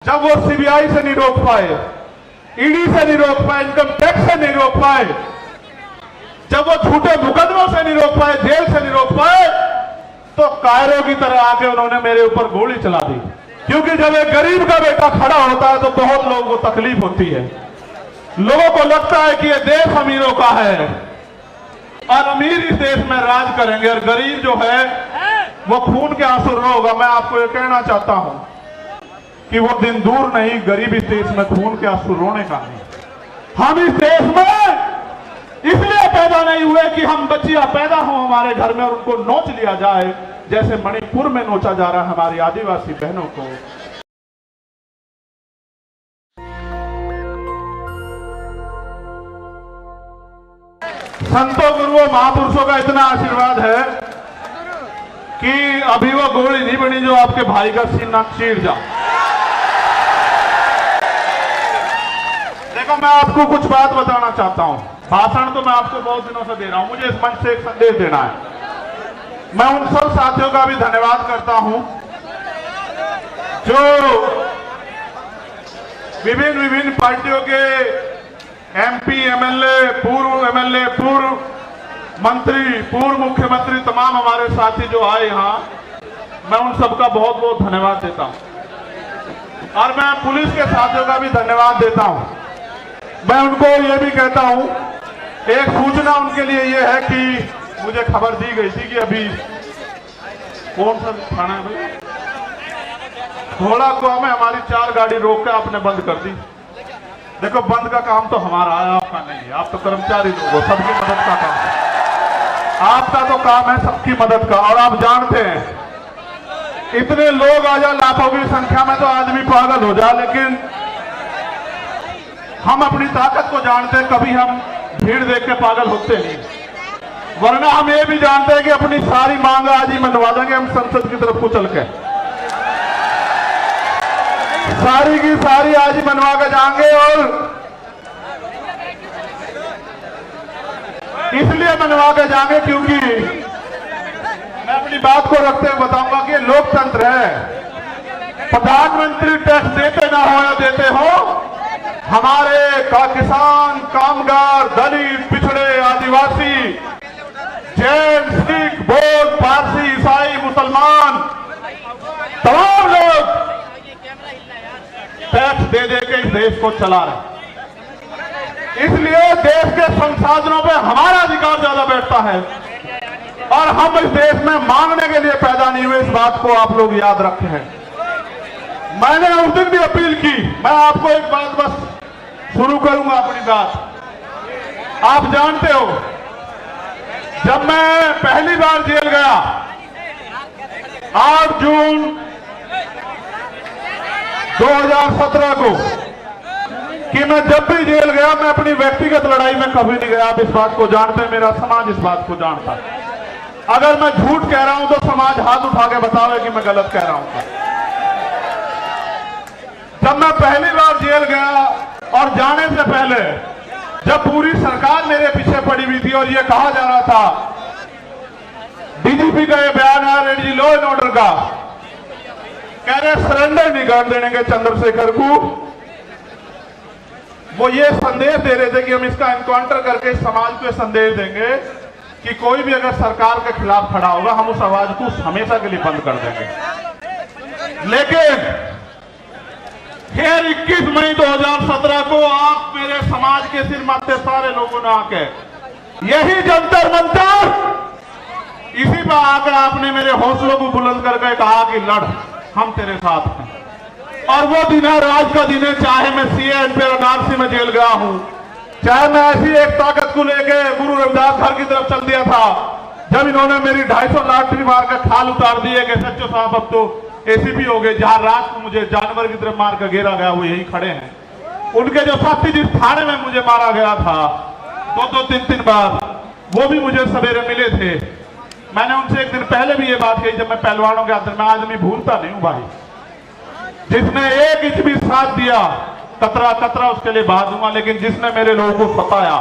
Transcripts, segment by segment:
जब वो सीबीआई से नहीं रोक पाए, ईडी से नहीं रोक पाए, इनकम टैक्स से नहीं रोक पाए, जब वो झूठे मुकदमों से नहीं रोक पाए, जेल से नहीं रोक पाए, तो कायरों की तरह आके उन्होंने मेरे ऊपर गोली चला दी। क्योंकि जब एक गरीब का बेटा खड़ा होता है तो बहुत लोगों को तकलीफ होती है। लोगों को लगता है कि ये देश अमीरों का है और अमीर इस देश में राज करेंगे और गरीब जो है वो खून के आंसू रोगा। मैं आपको ये कहना चाहता हूं कि वो दिन दूर नहीं, गरीब इस देश में खून के आंसू रोने का नहीं। हम इस देश में इसलिए पैदा नहीं हुए कि हम बच्चियां पैदा हो हमारे घर में और उनको नोच लिया जाए, जैसे मणिपुर में नोचा जा रहा है हमारी आदिवासी बहनों को। संतों गुरुओं महापुरुषों का इतना आशीर्वाद है कि अभी वो गोली नहीं बनी जो आपके भाई का सीना चीर जाए। देखो, मैं आपको कुछ बात बताना चाहता हूं। भाषण तो मैं आपको बहुत दिनों से दे रहा हूं, मुझे इस मंच से एक संदेश देना है। मैं उन सब साथियों का भी धन्यवाद करता हूं जो विभिन्न पार्टियों के एमपी, एमएलए, पूर्व मंत्री, पूर्व मुख्यमंत्री, तमाम हमारे साथी जो आए यहां, मैं उन सबका बहुत बहुत धन्यवाद देता हूं। और मैं पुलिस के साथियों का भी धन्यवाद देता हूं। मैं उनको ये भी कहता हूं, एक सूचना उनके लिए ये है कि मुझे खबर दी गई थी कि अभी कौन सा थाना है भाई, घोड़ा गांव में हमारी 4 गाड़ी रोक के आपने बंद कर दी। देखो, बंद का काम तो हमारा है, आपका नहीं है। आप तो कर्मचारी लोग हो, सबकी मदद का काम है। आपका तो काम है सबकी मदद का। और आप जानते हैं इतने लोग आ जाए लाखों की संख्या में तो आदमी पागल हो जाए, लेकिन हम अपनी ताकत को जानते हैं, कभी हम भीड़ देख के पागल होते नहीं। वरना हम ये भी जानते हैं कि अपनी सारी मांग आज ही मनवा देंगे हम संसद की तरफ को चल के, सारी की सारी आज ही मनवा के जाएंगे। और इसलिए मनवा के जाएंगे क्योंकि मैं अपनी बात को रखते हुए बताऊंगा कि लोकतंत्र है। प्रधानमंत्री टैक्स देते ना हो या देते हो, हमारे किसान, कामगार, दलित, पिछड़े, आदिवासी, जैन, सिख, बौद्ध, पारसी, ईसाई, मुसलमान, तमाम लोग टैक्स दे दे के इस देश को चला रहे। इसलिए देश के संसाधनों पे हमारा अधिकार ज्यादा बैठता है और हम इस देश में मांगने के लिए पैदा नहीं हुए। इस बात को आप लोग याद रखें। मैंने उस दिन भी अपील की। मैं आपको एक बात बस शुरू करूंगा अपनी बात। आप जानते हो, जब मैं पहली बार जेल गया 8 जून 2017 को, कि मैं जब भी जेल गया मैं अपनी व्यक्तिगत लड़ाई में कभी नहीं गया। आप इस बात को जानते हैं, मेरा समाज इस बात को जानता है। अगर मैं झूठ कह रहा हूं तो समाज हाथ उठा के बतावे कि मैं गलत कह रहा हूं। जब मैं पहली बार जेल गया और जाने से पहले जब पूरी सरकार मेरे पीछे पड़ी हुई थी और ये कहा जा रहा था, डीजीपी का ये बयान है एडीजी लॉ एंड ऑर्डर का, कह रहे सरेंडर नहीं कर देंगे चंद्रशेखर को। वो ये संदेश दे रहे थे कि हम इसका एनकाउंटर करके समाज को संदेश देंगे कि कोई भी अगर सरकार के खिलाफ खड़ा होगा हम उस आवाज को हमेशा के लिए बंद कर देंगे। लेकिन फिर 21 मई 2017 को आप मेरे समाज के सिर माथे सारे लोगों ने आके यही जंतर मंतर, इसी पर आकर आपने मेरे हौसलों को बुलंद करके कहा कि लड़, हम तेरे साथ हैं। और वो दिन है, राज का दिन है। चाहे मैं CA वाराणसी में जेल गया हूं, चाहे मैं ऐसी एक ताकत को लेके गुरु रविदास घर की तरफ चल दिया था जब इन्होंने मेरी 250 लाठी मार कर खाल उतार दिए कि सच्चो साहब अब तो ACP हो गए। जहां रात को मुझे जानवर की तरफ मार कर घेरा गया वो यही खड़े हैं। उनके जो साथी जिस थाने में मुझे मारा गया था 2-2, 3-3 बार, वो भी मुझे सवेरे मिले थे। मैंने उनसे एक दिन पहले भी ये बात कही जब मैं पहलवानों के अंदर, मैं आदमी भूलता नहीं हूं भाई। जिसने एक इंच भी साथ दिया, कतरा कतरा उसके लिए बहा दूंगा। लेकिन जिसने मेरे लोगों को सताया,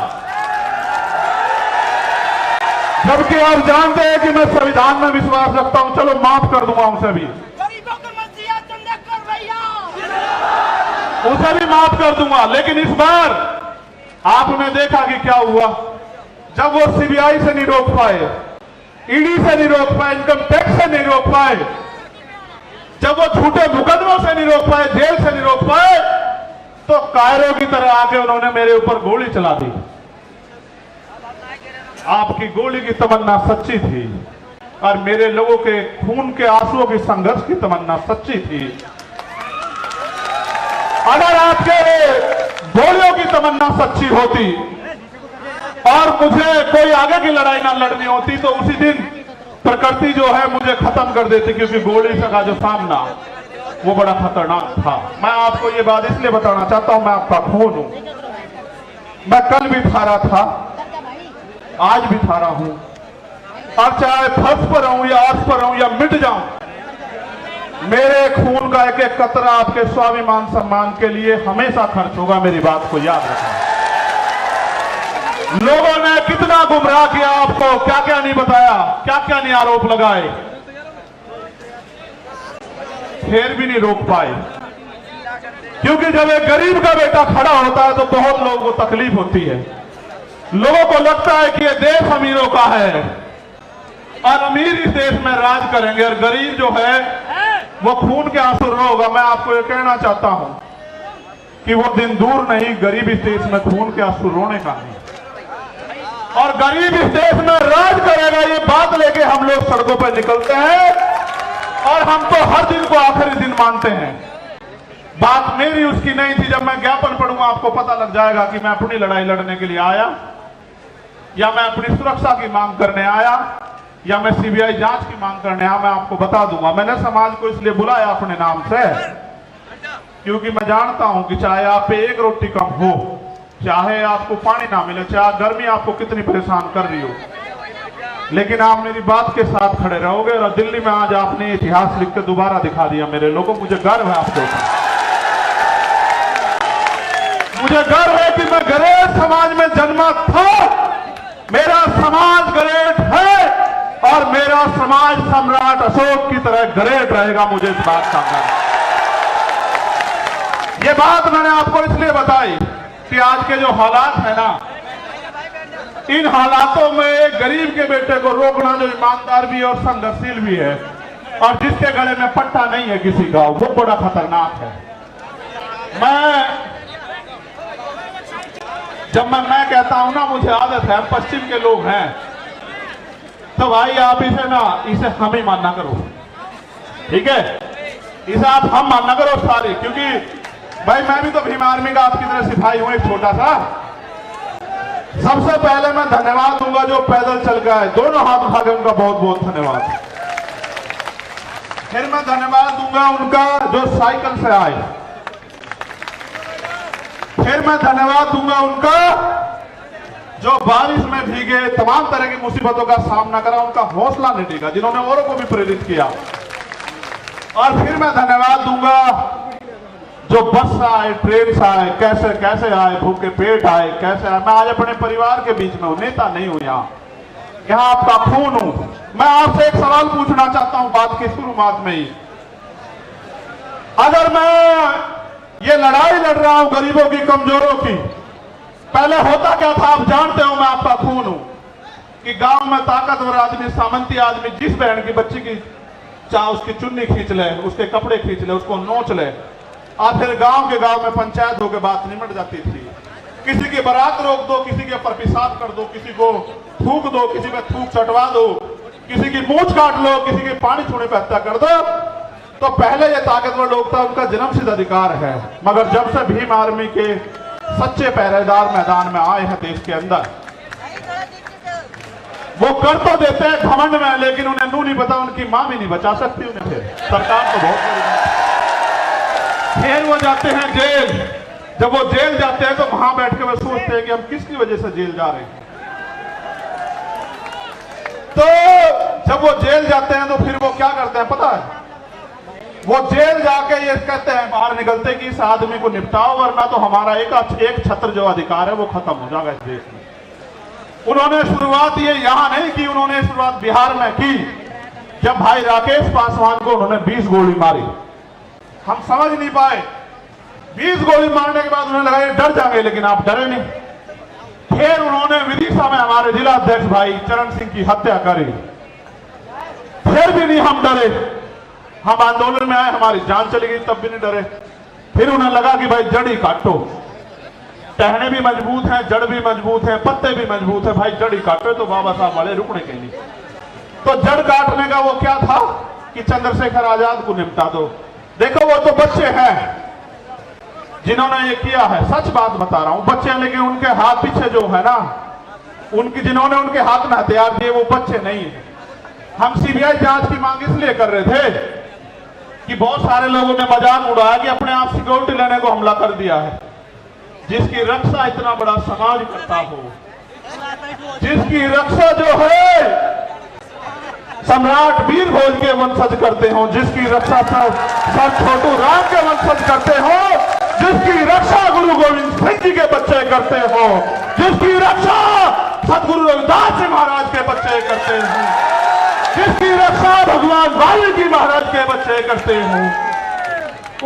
जबकि आप जानते हैं कि मैं संविधान में विश्वास रखता हूं, चलो माफ कर दूंगा उनसे भी। गरीबों को मसीहा चंद्रशेखर भैया उसे भी माफ कर दूंगा। लेकिन इस बार आपने देखा कि क्या हुआ, जब वो सीबीआई से नहीं रोक पाए, ईडी से नहीं रोक पाए, इनकम टैक्स से नहीं रोक पाए, जब वो झूठे मुकदमों से नहीं रोक पाए, जेल से नहीं रोक पाए, तो कायरों की तरह आके उन्होंने मेरे ऊपर गोली चला दी। आपकी गोली की तमन्ना सच्ची थी और मेरे लोगों के खून के आंसुओं की संघर्ष की तमन्ना सच्ची थी। अगर आपके गोलियों की तमन्ना सच्ची होती और मुझे कोई आगे की लड़ाई ना लड़नी होती तो उसी दिन प्रकृति जो है मुझे खत्म कर देती, क्योंकि गोली का जो सामना वो बड़ा खतरनाक था। मैं आपको ये बात इसलिए बताना चाहता हूं, मैं आपका खून हूं। मैं कल भी थारा था, आज भी थारा हूं, और चाहे फंस पर रहूं या अर्श पर रहूं या मिट जाऊं, मेरे खून का एक एक कतरा आपके स्वाभिमान सम्मान के लिए हमेशा खर्च होगा। मेरी बात को याद रखना। लोगों ने कितना गुमराह किया आपको, क्या क्या नहीं बताया, क्या क्या नहीं आरोप लगाए, फिर भी नहीं रोक पाए। क्योंकि जब एक गरीब का बेटा खड़ा होता है तो बहुत लोगों को तकलीफ होती है। लोगों को लगता है कि ये देश अमीरों का है और अमीर इस देश में राज करेंगे और गरीब जो है वो खून के आंसू रोगा। मैं आपको ये कहना चाहता हूं कि वो दिन दूर नहीं, गरीब इस देश में खून के आंसू रोने का नहीं, और गरीब इस देश में राज करेगा। ये बात लेके हम लोग सड़कों पर निकलते हैं और हम तो हर दिन को आखिरी दिन मानते हैं। बात मेरी उसकी नहीं थी। जब मैं ज्ञापन पढ़ूंगा आपको पता लग जाएगा कि मैं अपनी लड़ाई लड़ने के लिए आया या मैं अपनी सुरक्षा की मांग करने आया या मैं सीबीआई जांच की मांग करने आया। मैं आपको बता दूंगा। मैंने समाज को इसलिए बुलाया अपने नाम से क्योंकि मैं जानता हूं कि चाहे आप पे एक रोटी कम हो, चाहे आपको पानी ना मिले, चाहे गर्मी आपको कितनी परेशान कर रही हो, लेकिन आप मेरी बात के साथ खड़े रहोगे। और दिल्ली में आज आपने इतिहास लिख के दोबारा दिखा दिया मेरे लोगों। मुझे गर्व है आपके ऊपर। मुझे गर्व है कि मैं गरेट समाज में जन्मा था। मेरा समाज गरेट है और मेरा समाज सम्राट अशोक की तरह गरेट रहेगा। मुझे इस बात का गर्व। ये बात मैंने आपको इसलिए बताई कि आज के जो हालात है ना, इन हालातों में गरीब के बेटे को रोकना जो ईमानदार भी है और संघर्षशील भी है और जिसके गले में पट्टा नहीं है किसी का, वो बड़ा खतरनाक है। जब मैं कहता हूं ना, मुझे आदत है, पश्चिम के लोग हैं, तो भाई आप इसे हम ही मानना करो, ठीक है? इसे आप हम मानना करो सारी, क्योंकि भाई मैं भी तो भीम आर्मी का आपकी तरह सिपाही हूं, एक छोटा सा। सबसे पहले मैं धन्यवाद दूंगा जो पैदल चल गए, दोनों हाथ उठा के उनका बहुत बहुत धन्यवाद। फिर मैं धन्यवाद दूंगा उनका जो साइकिल से आए। फिर मैं धन्यवाद दूंगा उनका जो बारिश में भीगे, तमाम तरह की मुसीबतों का सामना करा, उनका हौसला नहीं डिगा, जिन्होंने औरों को भी प्रेरित किया। और फिर मैं धन्यवाद दूंगा जो बस से आए, ट्रेन से आए, कैसे कैसे आए, भूखे पेट आए, कैसे आए। मैं आज अपने परिवार के बीच में हूं, नेता नहीं हूं। यहाँ आपका खून हूं। मैं आपसे एक सवाल पूछना चाहता हूं बात की शुरुआत में ही। अगर मैं ये लड़ाई लड़ रहा हूं गरीबों की, कमजोरों की, पहले होता क्या था आप जानते हो। मैं आपका खून हूं कि गांव में ताकतवर आदमी, सामंती आदमी जिस बहन की बच्ची की चाहे उसकी चुन्नी खींच ले, उसके कपड़े खींच ले, उसको नोच ले, और फिर गांव के गांव में पंचायत होकर बात निमट जाती थी। किसी की बारात रोक दो, किसी के ऊपर पेशाब कर दो, किसी को थूक दो, किसी पे थूक चटवा दो, किसी की मूंछ काट लो, किसी के पानी छूने पे हत्या कर दो। तो पहले ये ताकतवर लोग था, उनका जन्मसिद्ध अधिकार है। मगर जब से भीम आर्मी के सच्चे पहरेदार मैदान में आए हैं देश के अंदर, वो कर तो देते हैं घमंड में, लेकिन उन्हें नू नहीं पता, उनकी मां भी नहीं बचा सकती उन्हें। फिर सरकार तो बहुत बड़ी। फिर वो जाते हैं जेल। जब वो जेल जाते हैं तो वहां बैठ के वो सोचते हैं कि हम किसकी वजह से जेल जा रहे हैं। तो जब वो जेल जाते हैं तो फिर वो क्या करते हैं पता है? वो जेल जाके ये कहते हैं बाहर निकलते कि इस आदमी को निपटाओ, वरना तो हमारा एक छत्र जो अधिकार है वो खत्म हो जाएगा इस देश में। उन्होंने शुरुआत ये यहां नहीं की, उन्होंने शुरुआत बिहार में की, जब भाई राकेश पासवान को उन्होंने 20 गोली मारी। हम समझ नहीं पाए, 20 गोली मारने के बाद उन्हें लगा ये डर जाएंगे, लेकिन आप डरे नहीं। फिर उन्होंने विदिशा में हमारे जिला अध्यक्ष भाई चरण सिंह की हत्या करी, फिर भी नहीं हम डरे। हम आंदोलन में आए, हमारी जान चली गई, तब भी नहीं डरे। फिर उन्हें लगा कि भाई जड़ ही काटो, टहने भी मजबूत हैं, जड़ भी मजबूत है, पत्ते भी मजबूत है, भाई जड़ ही काटो। तो बाबा साहब बड़े रुकने के लिए, तो जड़ काटने का वो क्या था कि चंद्रशेखर आजाद को निपटा दो। देखो वो तो बच्चे हैं जिन्होंने ये किया है, सच बात बता रहा हूं, बच्चे हैं, लेकिन उनके हाथ पीछे जो है ना, उनकी जिन्होंने उनके हाथ में हथियार दिए वो बच्चे नहीं है। हम सीबीआई जांच की मांग इसलिए कर रहे थे कि बहुत सारे लोगों ने मजाक उड़ाया कि अपने आप सिक्योरिटी लेने को हमला कर दिया है। जिसकी रक्षा इतना बड़ा समाज करता हो, जिसकी रक्षा जो है सम्राट वीर भोज के वंशज करते हो, जिसकी रक्षा सर छोटू राम के वंशज करते हो, जिसकी रक्षा गुरु गोविंद सिंह जी के बच्चे करते हो, जिसकी रक्षा सतगुरु रविदास जी महाराज के बच्चे करते हो, जिसकी रक्षा भगवान वाल्मीकि महाराज के बच्चे करते हो,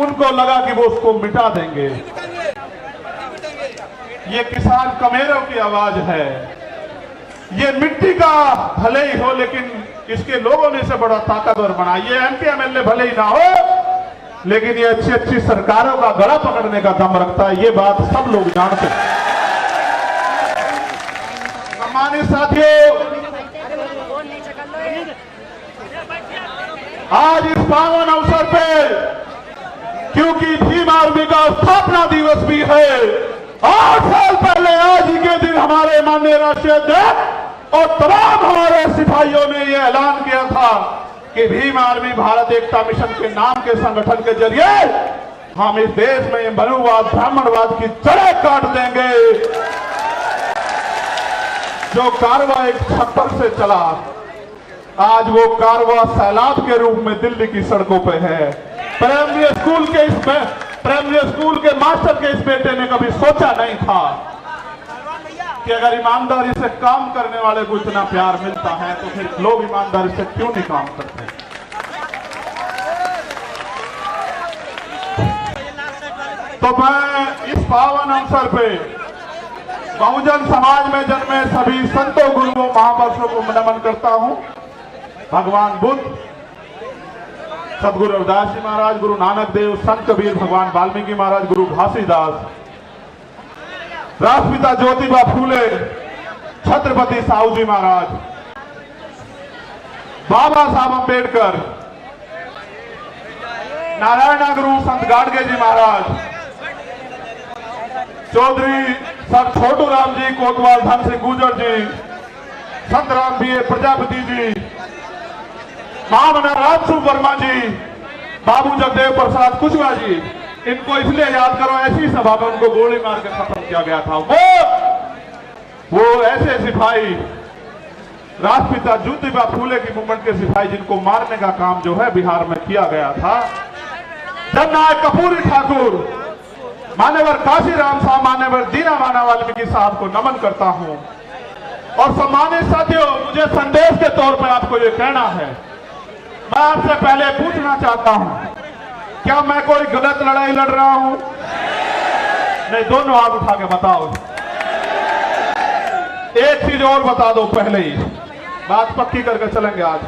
उनको लगा कि वो उसको मिटा देंगे। ये किसान कमेरों की आवाज है, ये मिट्टी का भले ही हो, लेकिन इसके लोगों ने इसे बड़ा ताकतवर बना। ये एमपी एमएलए भले ही ना हो, लेकिन ये अच्छी अच्छी सरकारों का गला पकड़ने का दम रखता है, ये बात सब लोग जानते हैं। सम्मानित साथियों, आज इस पावन अवसर पे, क्योंकि भीम आर्मी का स्थापना दिवस भी है, 8 साल पहले आज ही के दिन हमारे माननीय राष्ट्रीय अध्यक्ष और तमाम हमारे सिपाहियों ने यह ऐलान किया था कि भीम आर्मी भारत एकता मिशन के नाम के संगठन के जरिए हम इस देश में मनुवाद ब्राह्मणवाद की जड़ें काट देंगे। जो कारवा एक छप्पर से चला, आज वो कारवा सैलाब के रूप में दिल्ली की सड़कों पे है। प्राइमरी स्कूल के मास्टर के इस बेटे ने कभी सोचा नहीं था कि अगर ईमानदारी से काम करने वाले को इतना प्यार मिलता है तो फिर लोग ईमानदारी से क्यों नहीं काम करते। तो मैं इस पावन अवसर पे बहुजन समाज में जन्मे सभी संतों गुरुओं महापुरुषों को नमन करता हूं। भगवान बुद्ध, सदगुरु रविदास जी महाराज, गुरु नानक देव, संत कबीर, भगवान वाल्मीकि महाराज, गुरु घासीदास, राष्ट्रपिता ज्योतिबा फूले, छत्रपति साहू जी महाराज, बाबा साहब अंबेडकर, नारायण गुरु संत गाडगे जी महाराज, चौधरी सर छोटू राम जी, कोतवाल धन सिंह गुर्जर जी, संत राम बी प्रजापति जी, महामना राजसू वर्मा जी, बाबू जगदेव प्रसाद कुशवाहा जी, इनको इसलिए याद करो, ऐसी सभा में उनको गोली मार के खत्म किया गया था। वो ऐसे सिपाही, राष्ट्रपिता ज्योतिबा फूले की मूवमेंट के सिपाही, जिनको मारने का काम जो है बिहार में किया गया था। जननायक कपूरी ठाकुर, मान्यवर काशीराम साहब, मान्यवर दीना माना वाल्मीकि साहब को नमन करता हूं। और सम्मानित साथियों, मुझे संदेश के तौर पर आपको ये कहना है, मैं आपसे पहले पूछना चाहता हूं, क्या मैं कोई गलत लड़ाई लड़ रहा हूं? नहीं, दोनों हाथ उठा के बताओ। एक चीज और बता दो पहले ही, बात पक्की करके चलेंगे आज।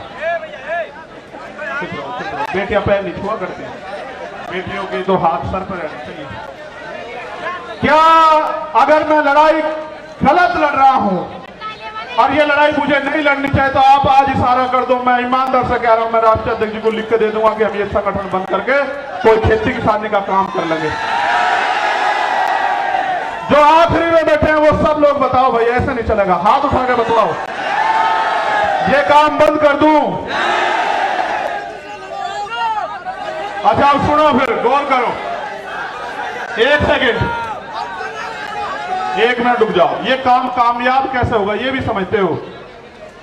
बेटियां पैर नहीं छुआ करती हैं, बेटियों के दो हाथ सर पर रहने चाहिए। क्या अगर मैं लड़ाई गलत लड़ रहा हूं और ये लड़ाई मुझे नहीं लड़नी चाहिए, तो आप आज इशारा कर दो। मैं ईमानदार से कह रहा हूं, मैं राष्ट्रीय अध्यक्ष जी को लिख के दे दूंगा कि हम ये संगठन बंद करके कोई खेती किसानी का काम कर लेंगे। जो आखिरी में बैठे हैं वो सब लोग बताओ भाई, ऐसे नहीं चलेगा, हाथ उठा के बताओ, ये काम बंद कर दूं? अच्छा अब सुनो, फिर गौर करो, एक सेकेंड, 1 मिनट रुक जाओ। ये काम कामयाब कैसे होगा ये भी समझते हो?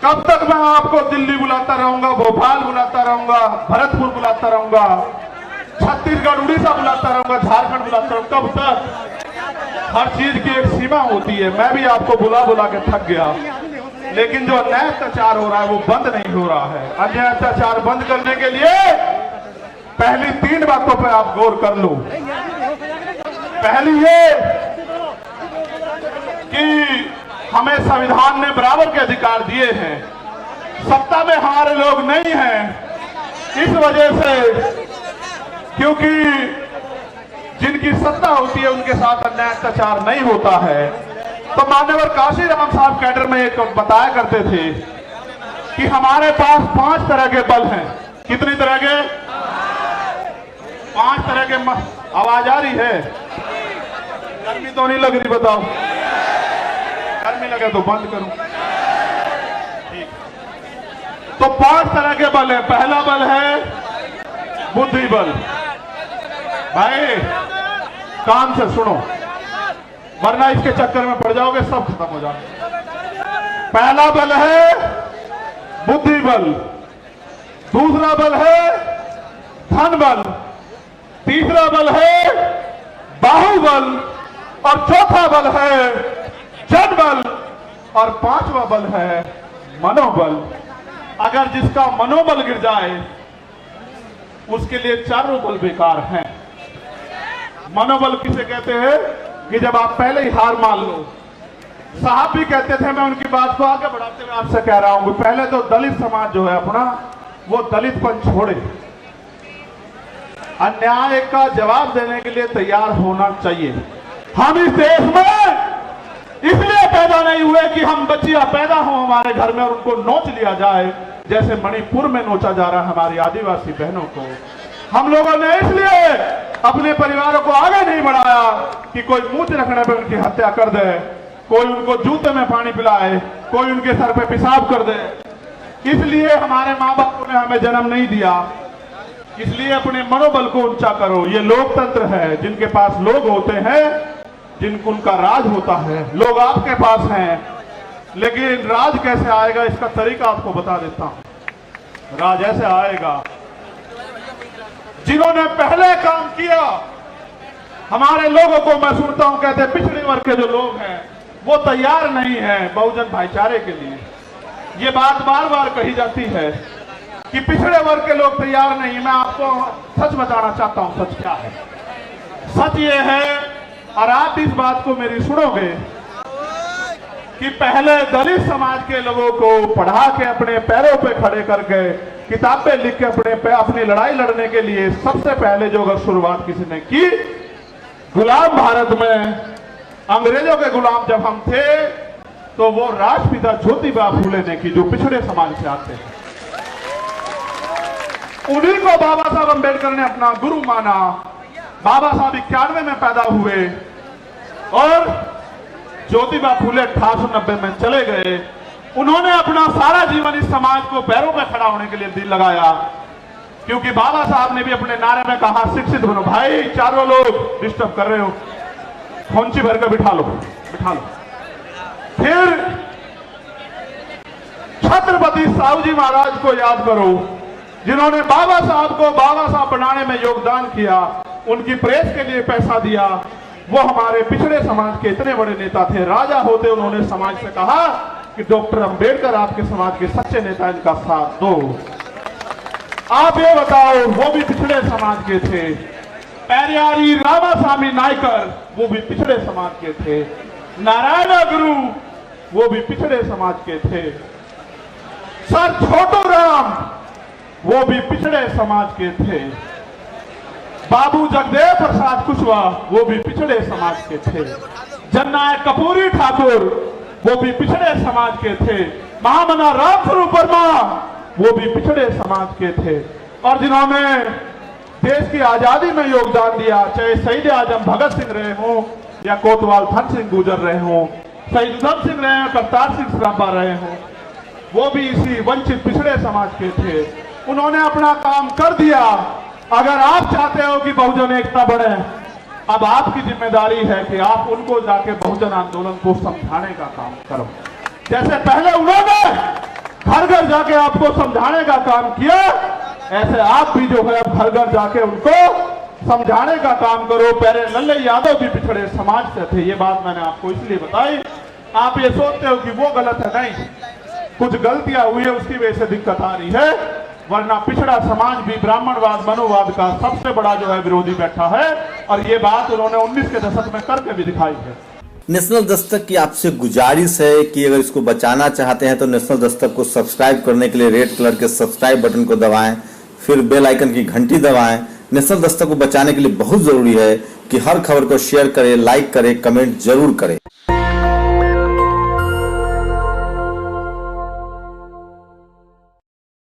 कब तक मैं आपको दिल्ली बुलाता रहूंगा, भोपाल बुलाता रहूंगा, भरतपुर बुलाता रहूंगा, छत्तीसगढ़ उड़ीसा बुलाता रहूंगा, झारखंड बुलाता रहूंगा? कब तक? हर चीज की एक सीमा होती है। मैं भी आपको बुला बुला के थक गया, लेकिन जो अन्याय अत्याचार हो रहा है वो बंद नहीं हो रहा है। अन्याय अत्याचार बंद करने के लिए पहली 3 बातों पर आप गौर कर लो। पहली ये कि हमें संविधान ने बराबर के अधिकार दिए हैं, सत्ता में हमारे लोग नहीं हैं, इस वजह से क्योंकि जिनकी सत्ता होती है उनके साथ अन्याय अत्याचार नहीं होता है। तो मान्यवर काशीराम साहब कैडर में एक बताया करते थे कि हमारे पास 5 तरह के बल हैं। कितनी तरह के? 5 तरह के। आवाज आ रही है? गर्मी तो नहीं लग रही? बताओ, गर्मी लगे तो बंद करूं। ठीक। तो 5 तरह के बल है। पहला बल है बुद्धि बल। भाई कान से सुनो, वरना इसके चक्कर में पड़ जाओगे, सब खत्म हो जाए। पहला बल है बुद्धि बल, दूसरा बल है धन बल, तीसरा बल है बाहुबल और चौथा बल है जनबल और 5वां बल है मनोबल। अगर जिसका मनोबल गिर जाए उसके लिए चारों बल बेकार हैं। मनोबल किसे कहते हैं? कि जब आप पहले ही हार मान लो। साहब भी कहते थे, मैं उनकी बात को आगे बढ़ाते हुए आपसे कह रहा हूं, पहले तो दलित समाज जो है अपना, वो दलितपन छोड़े, अन्याय का जवाब देने के लिए तैयार होना चाहिए। हम इस देश में इसलिए पैदा नहीं हुए कि हम बच्चियां पैदा हो हमारे घर में और उनको नोच लिया जाए, जैसे मणिपुर में नोचा जा रहा है हमारी आदिवासी बहनों को। हम लोगों ने इसलिए अपने परिवारों को आगे नहीं बढ़ाया कि कोई मूंछ रखने पर उनकी हत्या कर दे, कोई उनको जूते में पानी पिलाए, कोई उनके सर पे पेशाब कर दे। इसलिए हमारे माँ बापों ने हमें जन्म नहीं दिया। इसलिए अपने मनोबल को ऊंचा करो। ये लोकतंत्र है, जिनके पास लोग होते हैं, जिनको उनका राज होता है। लोग आपके पास हैं, लेकिन राज कैसे आएगा इसका तरीका आपको बता देता हूं। राज ऐसे आएगा, जिन्होंने पहले काम किया। हमारे लोगों को मैं सुनता हूं, कहते पिछड़े वर्ग के जो लोग हैं वो तैयार नहीं है बहुजन भाईचारे के लिए। ये बात बार बार कही जाती है कि पिछड़े वर्ग के लोग तैयार नहीं। मैं आपको सच बताना चाहता हूं, सच क्या है। सच ये है, और आप इस बात को मेरी सुनोगे, कि पहले दलित समाज के लोगों को पढ़ा के अपने पैरों पे खड़े करके किताबें लिख के अपनी लड़ाई लड़ने के लिए सबसे पहले जो अगर शुरुआत किसी ने की, गुलाम भारत में अंग्रेजों के गुलाम जब हम थे, तो वो राष्ट्रपिता ज्योतिबा फूले ने की, जो पिछड़े समाज से आते हैं। उन्हीं को बाबा साहब अम्बेडकर ने अपना गुरु माना। बाबा साहब 91 में पैदा हुए और ज्योतिबा फूले 1890 में चले गए। उन्होंने अपना सारा जीवन इस समाज को पैरों पर खड़ा होने के लिए दिल लगाया, क्योंकि बाबा साहब ने भी अपने नारे में कहा, शिक्षित बनो। भाई चारों लोग डिस्टर्ब कर रहे हो, खोंची भर कर बिठा लो, बिठा लो। फिर छत्रपति साहू जी महाराज को याद करो, जिन्होंने बाबा साहब को बाबा साहब बनाने में योगदान किया, उनकी प्रेस के लिए पैसा दिया। वो हमारे पिछड़े समाज के इतने बड़े नेता थे। राजा होते उन्होंने समाज से कहा कि डॉक्टर अंबेडकर आपके समाज के सच्चे नेता, इनका साथ दो। आप ये बताओ, वो भी पिछड़े समाज के थे। पेरियारी रामास्वामी नायकर, वो भी पिछड़े समाज के थे। नारायण गुरु, वो भी पिछड़े समाज के थे। सर छोटू राम, वो भी पिछड़े समाज के थे। बाबू जगदेव प्रसाद कुशवाहा, वो भी पिछड़े समाज के थे। जननायक कपूरी ठाकुर, वो भी पिछड़े समाज के थे। महामना रामस्वरूप वर्मा, वो भी पिछड़े समाज के थे। और जिन्होंने देश की आजादी में योगदान दिया, चाहे शहीद आजम भगत सिंह रहे हों या कोतवाल धन सिंह गुजर रहे हों, शहीद उधम सिंह रहे हों, करतार सिंह सराभा रहे हों, वो भी इसी वंचित पिछड़े समाज के थे। उन्होंने अपना काम कर दिया। अगर आप चाहते हो कि बहुजन एकता बढ़े, अब आपकी जिम्मेदारी है कि आप उनको जाके बहुजन आंदोलन को समझाने का काम करो। जैसे पहले उन्होंने घर घर जाके आपको समझाने का काम किया, ऐसे आप भी जो है अब घर घर जाके उनको समझाने का काम करो। पहले लल्ले यादव भी पिछड़े समाज से थे। ये बात मैंने आपको इसलिए बताई। आप ये सोचते हो कि वो गलत है, नहीं, कुछ गलतियां हुई है, उसकी वजह से दिक्कत आ रही है। वरना पिछड़ा समाज भी ब्राह्मणवाद मनोवाद का सबसे बड़ा जो है विरोधी बैठा है, और ये बात उन्होंने 19 के दशक में करके भी दिखाई है। नेशनल दस्तक की आपसे गुजारिश है कि अगर इसको बचाना चाहते हैं तो नेशनल दस्तक को सब्सक्राइब करने के लिए रेड कलर के सब्सक्राइब बटन को दबाएं, फिर बेल आइकन की घंटी दबाएं। नेशनल दस्तक को बचाने के लिए बहुत जरूरी है कि हर खबर को शेयर करें, लाइक करें, कमेंट जरूर करें।